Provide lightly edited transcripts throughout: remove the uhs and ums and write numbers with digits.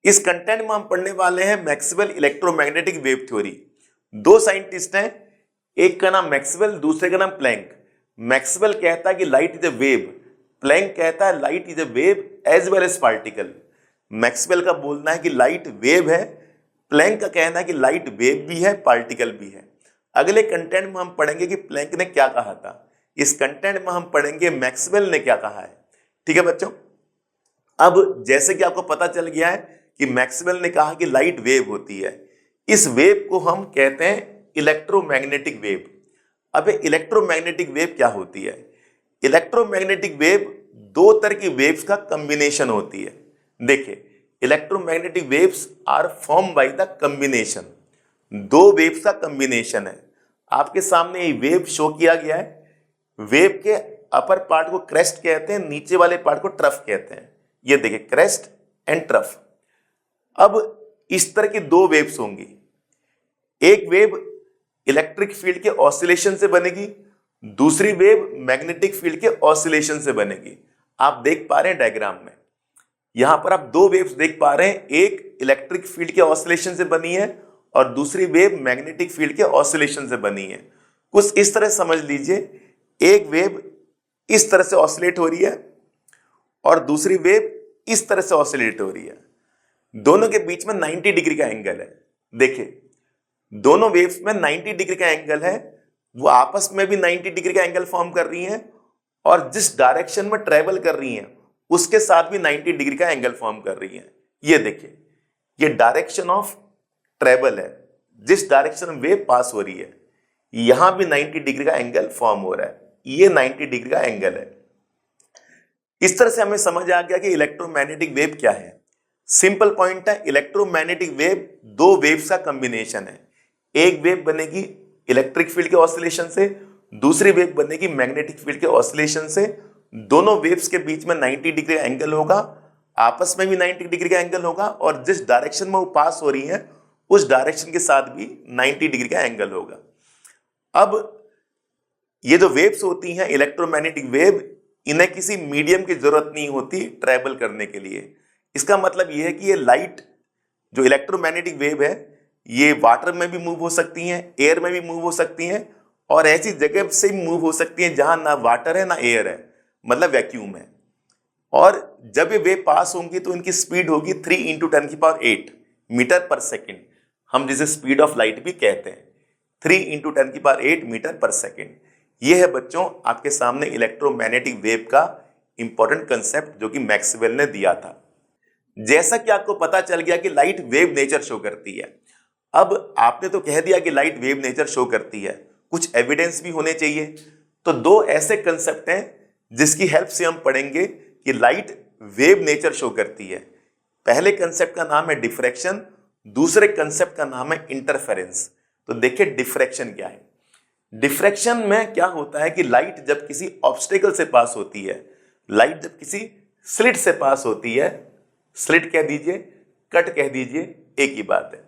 इस कंटेंट में हम पढ़ने वाले हैं मैक्सवेल इलेक्ट्रोमैग्नेटिक वेव थ्योरी। दो साइंटिस्ट हैं, एक का नाम मैक्सवेल, दूसरे का नाम प्लैंक। मैक्सवेल कहता है कि light is a wave, Planck कहता है light is a wave as well as particle. Maxwell का बोलना है कि लाइट वेव है, प्लैंक का कहना है कि लाइट वेव भी है, पार्टिकल भी है। अगले कंटेंट में हम पढ़ेंगे कि प्लैंक ने क्या कहा था, इस कंटेंट में हम पढ़ेंगे मैक्सवेल ने क्या कहा है। ठीक है बच्चों, अब जैसे कि आपको पता चल गया है कि मैक्सवेल ने कहा कि लाइट वेव होती है, इस वेव को हम कहते हैं इलेक्ट्रोमैग्नेटिक वेव। अब इलेक्ट्रोमैग्नेटिक वेव क्या होती है? इलेक्ट्रोमैग्नेटिक वेव दो तरह की वेव्स का कॉम्बिनेशन होती है। देखिए, electromagnetic waves are form by the combination, दो वेव्स का कॉम्बिनेशन है। आपके सामने ये वेव शो किया गया है। वेव के अपर पार्ट को क्रेस्ट कहते हैं, नीचे वाले पार्ट को ट्रफ कहते हैं। ये देखिए, क्रेस्ट एंड ट्रफ। अब इस तरह की दो वेव्स होंगी, एक वेव इलेक्ट्रिक फील्ड के ऑसिलेशन से बनेगी, दूसरी वेव मैग्नेटिक फील्ड के ऑसिलेशन से बनेगी। आप देख पा रहे हैं डायग्राम में, यहां पर आप दो वेव्स देख पा रहे हैं, एक इलेक्ट्रिक फील्ड के ऑसिलेशन से बनी है और दूसरी वेव मैग्नेटिक फील्ड के ऑसिलेशन से बनी है। कुछ इस तरह समझ लीजिए, एक वेव इस तरह से ऑसिलेट हो रही है और दूसरी वेव इस तरह से ऑसिलेट हो रही है। दोनों के बीच में 90 डिग्री का एंगल है। देखिए, दोनों वेव्स में 90 डिग्री का एंगल है, वो आपस में भी 90 डिग्री का एंगल फॉर्म कर रही हैं और जिस डायरेक्शन में ट्रेवल कर रही हैं उसके साथ भी 90 डिग्री का एंगल फॉर्म कर रही हैं। ये देखिए, ये डायरेक्शन ऑफ ट्रेवल है, जिस डायरेक्शन में वेव पास हो रही है यहां भी 90 डिग्री का एंगल फॉर्म हो रहा है, ये 90 डिग्री का एंगल है। इस तरह से हमें समझ आ गया कि इलेक्ट्रोमैग्नेटिक वेव क्या है। सिंपल पॉइंट है, इलेक्ट्रोमैग्नेटिक वेव दो वेव्स का कॉम्बिनेशन है। एक वेव बनेगी इलेक्ट्रिक फील्ड के ऑसिलेशन से, दूसरी वेव बनेगी मैग्नेटिक फील्ड के ऑसिलेशन से। दोनों वेव्स के बीच में 90 डिग्री का एंगल होगा, आपस में भी 90 डिग्री का एंगल होगा और जिस डायरेक्शन में वो पास हो रही है उस डायरेक्शन के साथ भी 90 डिग्री का एंगल होगा। अब ये जो वेव्स होती हैं इलेक्ट्रोमैग्नेटिक वेव, इन्हें किसी मीडियम की जरूरत नहीं होती ट्रैवल करने के लिए। इसका मतलब यह है कि ये लाइट जो इलेक्ट्रोमैग्नेटिक वेव है ये वाटर में भी मूव हो सकती हैं, एयर में भी मूव हो सकती हैं और ऐसी जगह से मूव हो सकती हैं जहां ना वाटर है ना एयर है, मतलब वैक्यूम है। और जब ये वेव पास होंगी तो इनकी स्पीड होगी 3 × 10⁸ मीटर पर सेकेंड, हम जिसे स्पीड ऑफ लाइट भी कहते हैं, 3 × 10⁸ मीटर पर सेकेंड। ये है बच्चों आपके सामने इलेक्ट्रोमैग्नेटिक वेव का इंपॉर्टेंट कंसेप्ट जो कि मैक्सवेल ने दिया था। जैसा कि आपको पता चल गया कि लाइट वेव नेचर शो करती है, अब आपने तो कह दिया कि लाइट वेव नेचर शो करती है, कुछ एविडेंस भी होने चाहिए। तो दो ऐसे कंसेप्ट हैं जिसकी हेल्प से हम पढ़ेंगे कि लाइट वेव नेचर शो करती है। पहले कंसेप्ट का नाम है डिफ्रैक्शन, दूसरे कंसेप्ट का नाम है इंटरफेरेंस। तो देखिए डिफ्रैक्शन क्या है। डिफ्रैक्शन में क्या होता है कि लाइट जब किसी ऑब्स्टेकल से पास होती है, लाइट जब किसी स्लिट से पास होती है, स्लिट कह दीजिए, कट कह दीजिए, एक ही बात है।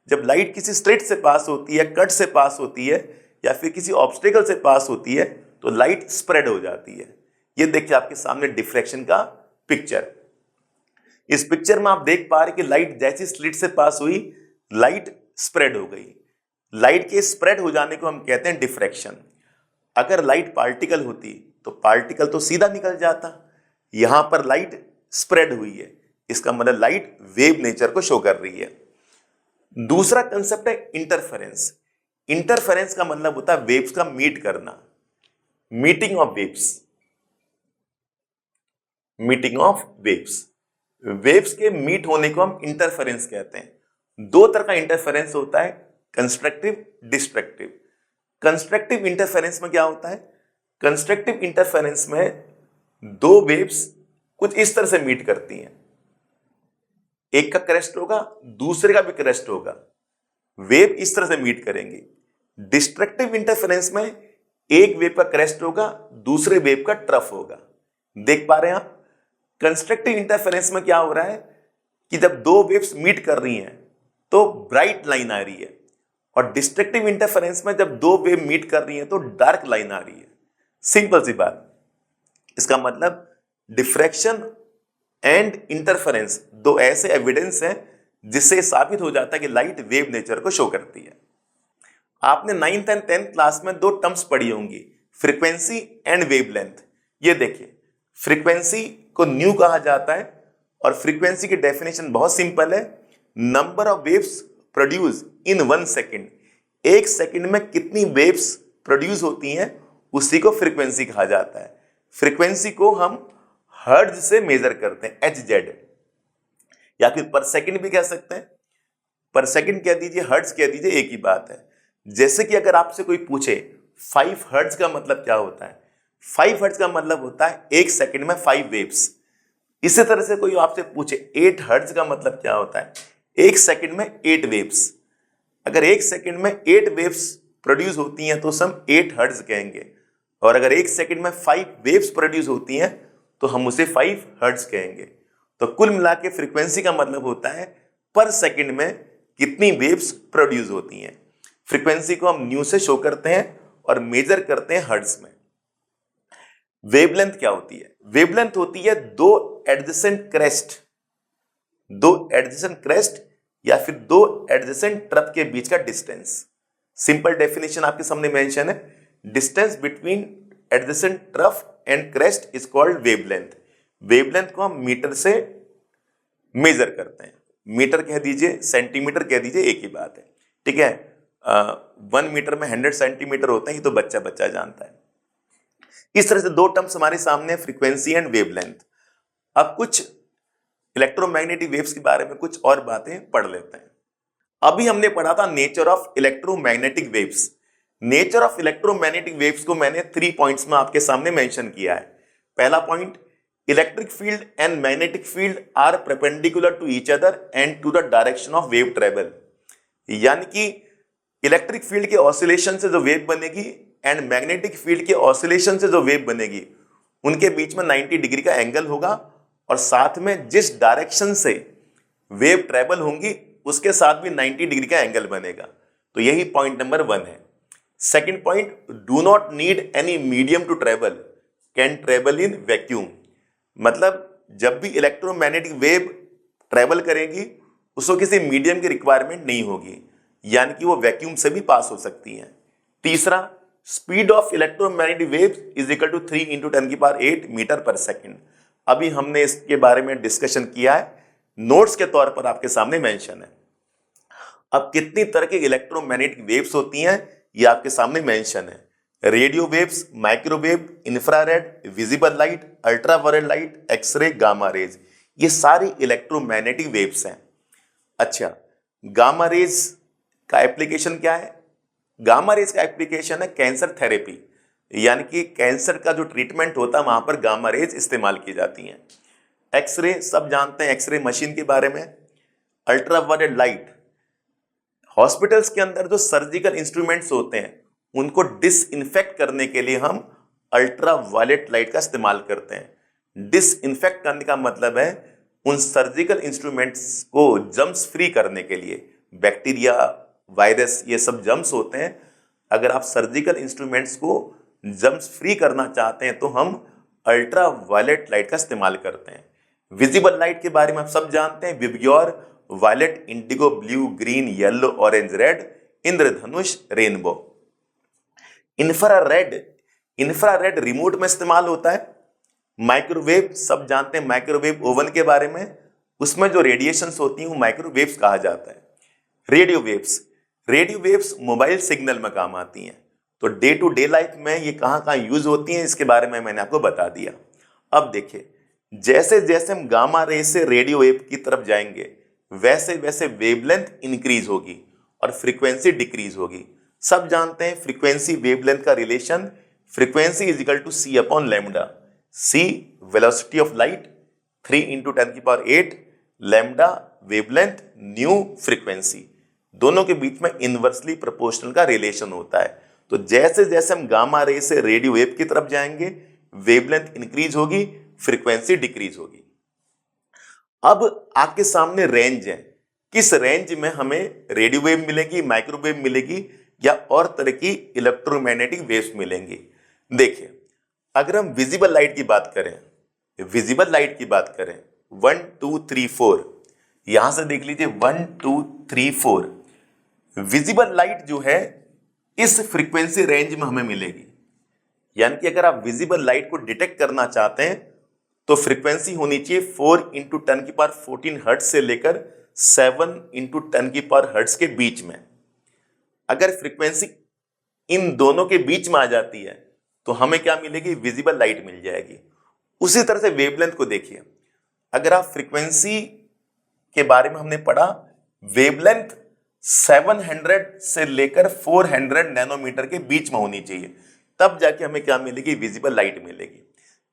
जब लाइट किसी स्लिट से पास होती है, कट से पास होती है या फिर किसी ऑब्स्टेकल से पास होती है तो लाइट स्प्रेड हो जाती है। ये देखिए आपके सामने डिफ्रैक्शन का पिक्चर। इस पिक्चर में आप देख पा रहे कि लाइट जैसी स्लिट से पास हुई, लाइट स्प्रेड हो गई। लाइट के स्प्रेड हो जाने को हम कहते हैं डिफ्रैक्शन। अगर लाइट पार्टिकल होती तो पार्टिकल तो सीधा निकल जाता, यहां पर लाइट स्प्रेड हुई है, इसका मतलब लाइट वेव नेचर को शो कर रही है। दूसरा कंसेप्ट है इंटरफेरेंस। इंटरफेरेंस का मतलब होता है वेव्स का मीट करना, meeting of waves, meeting of waves. Waves के मीट होने को हम इंटरफेरेंस कहते हैं। दो तरह का इंटरफेरेंस होता है, कंस्ट्रक्टिव, डिस्ट्रक्टिव। कंस्ट्रक्टिव इंटरफेरेंस में क्या होता है? कंस्ट्रक्टिव इंटरफेरेंस में दो वेव्स कुछ इस तरह से मीट करती हैं, एक का क्रेस्ट होगा, दूसरे का भी क्रेस्ट होगा, वेव इस तरह से मीट करेंगे। डिस्ट्रक्टिव इंटरफेरेंस में एक वेव का क्रेस्ट होगा, दूसरे वेव का ट्रफ होगा। देख पा रहे हैं आप? कंस्ट्रक्टिव इंटरफेरेंस में क्या हो रहा है कि जब दो वेव्स मीट कर रही हैं तो ब्राइट लाइन आ रही है, और डिस्ट्रक्टिव इंटरफेरेंस में जब दो वेव मीट कर रही हैं तो डार्क लाइन आ रही है। सिंपल सी बात। इसका मतलब डिफ्रैक्शन एंड इंटरफेरेंस, दो ऐसे एविडेंस हैं जिससे साबित हो जाता है कि लाइट वेव नेचर को शो करती है। आपने 9th एंड 10th क्लास में दो टर्म्स पढ़ी होंगी, फ्रीक्वेंसी एंड वेवलेंथ। ये देखिए, फ्रीक्वेंसी को न्यू कहा जाता है और फ्रीक्वेंसी की डेफिनेशन बहुत सिंपल है, number of waves produce in 1 second. 1 second में कितनी वेव्स प्रोड्यूस होती हैं उसी को फ्रीक्वेंसी कहा जाता है। फ्रीक्वेंसी को हम हर्ट्ज से मेजर करते हैं, HZ, या फिर पर सेकंड भी कह सकते हैं, पर सेकंड कह दीजिए, हर्ट्ज कह दीजिए, एक ही बात है। जैसे कि अगर आपसे कोई पूछे 5 हर्ट्ज का मतलब क्या होता है, 5 हर्ट्ज का मतलब होता है 1 सेकंड में 5 वेव्स। इसी तरह से कोई आपसे पूछे 8 हर्ट्ज का मतलब क्या होता है, 1 सेकंड में 8 वेव्स। अगर 1 सेकंड में 8 वेव्स प्रोड्यूस होती हैं तो हम 8 हर्ट्ज कहेंगे, और अगर 1 सेकंड में 5 वेव्स प्रोड्यूस होती हैं तो हम उसे 5 हर्ट्ज कहेंगे। तो कुल मिला के फ्रीक्वेंसी का मतलब होता है पर सेकंड में कितनी वेव्स प्रोड्यूस होती हैं। फ्रीक्वेंसी को हम न्यू से शो करते हैं और मेजर करते हैं हर्ट्ज में। वेवलेंथ क्या होती है? वेवलेंथ होती है दो एडजेसेंट क्रेस्ट या फिर दो एडजेसेंट ट्रफ के बीच का डिस्टेंस। सिंपल डेफिनेशन आपके सामने मेंशन है, distance between adjacent trough and crest is called wavelength. Wavelength को हम मीटर से मेजर करते हैं, मीटर कह दीजिए, सेंटीमीटर कह दीजिए, एक ही बात है, ठीक है। 1 मीटर में 100 सेंटीमीटर होते हैं, ये तो बच्चा बच्चा जानता है। इस तरह से दो टर्म्स हमारे सामने, फ्रीक्वेंसी एंड वेवलेंथ। अब कुछ इलेक्ट्रोमैग्नेटिक वेव्स के बारे में कुछ और बातें पढ़ लेते हैं। अभी हमने पढ़ा था nature of electromagnetic waves. Nature of electromagnetic waves को मैंने 3 पॉइंट्स में आपके सामने मेंशन किया है। पहला point, electric field and magnetic field are perpendicular to each other and to the direction of wave travel. यानी कि इलेक्ट्रिक फील्ड के ऑसिलेशन से जो वेव बनेगी एंड मैग्नेटिक फील्ड के ऑसिलेशन से जो वेव बनेगी, उनके बीच में 90 डिग्री का एंगल होगा, और साथ में जिस डायरेक्शन से वेव ट्रेवल होंगी उसके साथ भी 90 डिग्री का एंगल बनेगा। तो यही पॉइंट नंबर 1 है। Second point, do not need any medium to travel, can travel in vacuum. मतलब जब भी इलेक्ट्रोमैग्नेटिक वेव ट्रेवल करेगी उसको किसी मीडियम की रिक्वायरमेंट नहीं होगी, यानी कि वो वैक्यूम से भी पास हो सकती हैं। तीसरा, speed of electromagnetic waves is equal to 3 × 10⁸ metre per second. अभी हमने इसके बारे में डिस्कशन किया है, नोट्स के तौर पर आपके सामने मेंशन है। अब कितनी तरह के इलेक्ट्रोमैग्नेटिक वेव्स होती हैं ये आपके सामने मेंशन है। Radio waves, microwave, infrared, visible light, ultraviolet light, X ray, gamma rays, ये सारी इलेक्ट्रोमैग्नेटिक वेव्स हैं। अच्छा, गामा रेज का एप्लीकेशन क्या है? गामा रेज का एप्लीकेशन है कैंसर थेरेपी, यानी कि कैंसर का जो ट्रीटमेंट होता है वहां पर गामा रेज इस्तेमाल की जाती हैं। एक्सरे, सब जानते हैं एक्सरे मशीन के बारे में। अल्ट्रावायलेट लाइट, हॉस्पिटल्स के अंदर जो सर्जिकल इंस्ट्रूमेंट्स होते हैं उनको डिसइंफेक्ट करने के लिए हम अल्ट्रावायलेट लाइट का इस्तेमाल करते हैं। डिसइंफेक्ट करने का मतलब है उन सर्जिकल इंस्ट्रूमेंट्स को जर्म्स फ्री करने के लिए, बैक्टीरिया, वायरस, ये सब जर्म्स होते हैं। अगर आप सर्जिकल इंस्ट्रूमेंट्स को जर्म्स फ्री करना चाहते हैं तो हम अल्ट्रावायलेट लाइट का इस्तेमाल करते हैं। विजिबल लाइट के बारे में आप सब जानते हैं, VIBGYOR, violet, indigo, blue, green, yellow, orange, red, इंद्रधनुष, रेनबो। इंफ्रारेड रिमोट में इस्तेमाल होता है। माइक्रोवेव, सब जानते हैं माइक्रोवेव ओवन के बारे में, उसमें जो रेडिएशंस होती हैं वो माइक्रोवेव्स कहा जाता है। रेडियो वेव्स मोबाइल सिग्नल में काम आती हैं। तो डे टू डे लाइफ में ये कहाँ यूज होती हैं इसके बारे में मैंने आपको बता दिया। अब देखिए, जैसे जैसे हम गामा रे से रेडियो वेव की तरफ जाएंगे वैसे वैसे वेवलेंथ इंक्रीज होगी और फ्रीक्वेंसी डिक्रीज होगी। सब जानते हैं फ्रीक्वेंसी वेवलेंथ का relation, frequency is equal to c upon lambda. c velocity of light, 3 × 10⁸, lambda wavelength, nu frequency, दोनों के बीच में इनवर्सली प्रोपोर्शनल का रिलेशन होता है। तो जैसे जैसे हम गामा रे से रेडियो वेव की तरफ जाएंगे वेवलेंथ इंक्रीज होगी, फ्रीक्वेंसी डिक्रीज होगी। अब आपके सामने रेंज है, किस रेंज में हमें रेडियो वेव मिलेगी, माइक्रोवेव मिलेगी या और तरह की इलेक्ट्रोमैग्नेटिक वेव्स मिलेंगी। देखिए, अगर हम विजिबल लाइट की बात करें 1 2 3 4, यहां से देख लीजिए 1 2 3 4, विजिबल लाइट जो है इस फ्रीक्वेंसी रेंज में हमें मिलेगी। यानी कि अगर आप विजिबल लाइट को डिटेक्ट करना चाहते हैं तो फ्रीक्वेंसी होनी चाहिए 4 × 10⁻14 हर्ट्ज से लेकर 7 × 10 हर्ट्ज के बीच में। अगर फ्रीक्वेंसी इन दोनों के बीच में आ जाती है तो हमें क्या मिलेगी? विजिबल लाइट मिल जाएगी। उसी तरह से वेवलेंथ को देखिए, अगर आप फ्रीक्वेंसी के बारे में हमने पढ़ा, वेवलेंथ 700 से लेकर 400 नैनोमीटर के बीच में होनी चाहिए, तब जाके हमें क्या मिलेगी? विजिबल लाइट मिलेगी।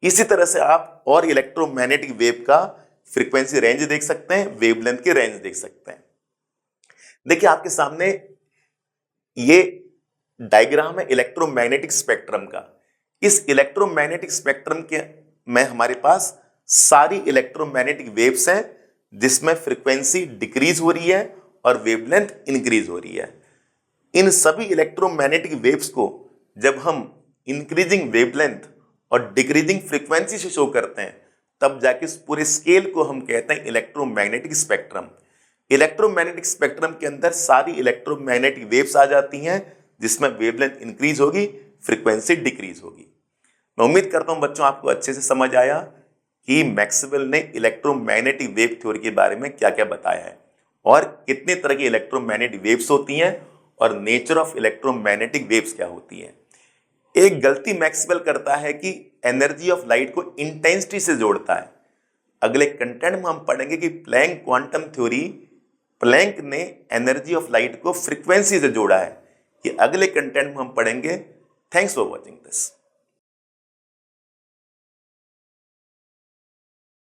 इसी तरह से आप और इलेक्ट्रोमैग्नेटिक वेव का फ्रीक्वेंसी रेंज देख सकते हैं, वेवलेंथ के रेंज देख सकते हैं। देखिए आपके सामने ये डायग्राम है इलेक्ट्रोमैग्नेटिक स्पेक्ट्रम का। इस इलेक्ट्रोमैग्नेटिक स्पेक्ट्रम के में हमारे पास सारी इलेक्ट्रोमैग्नेटिक वेव्स हैं जिसमें फ्रीक्वेंसी डिक्रीज हो रही है और वेवलेंथ इंक्रीज हो रही है। इन सभी इलेक्ट्रोमैग्नेटिक वेव्स को जब हम इंक्रीजिंग वेवलेंथ और डिक्रीजिंग फ्रीक्वेंसी से शो करते हैं तब जाके इस पूरे स्केल को हम कहते हैं इलेक्ट्रोमैग्नेटिक स्पेक्ट्रम। इलेक्ट्रोमैग्नेटिक स्पेक्ट्रम के अंदर सारी इलेक्ट्रोमैग्नेटिक वेव्स आ जाती हैं जिसमें वेवलेंथ इंक्रीज होगी, फ्रीक्वेंसी डिक्रीज होगी। मैं उम्मीद करता हूं बच्चों आपको अच्छे से समझ आया कि मैक्सवेल ने इलेक्ट्रोमैग्नेटिक वेव थ्योरी के बारे में क्या क्या बताया है और कितने तरह की इलेक्ट्रोमैग्नेटिक वेव्स होती हैं और नेचर ऑफ इलेक्ट्रोमैग्नेटिक वेव्स क्या होती हैं। एक गलती मैक्सवेल करता है कि एनर्जी ऑफ लाइट को इंटेंसिटी से जोड़ता है। अगले कंटेंट में हम पढ़ेंगे कि प्लैंक क्वांटम थ्योरी, प्लैंक ने एनर्जी ऑफ लाइट को फ्रीक्वेंसी से जोड़ा है। ये अगले कंटेंट में हम पढ़ेंगे। Thanks for watching this.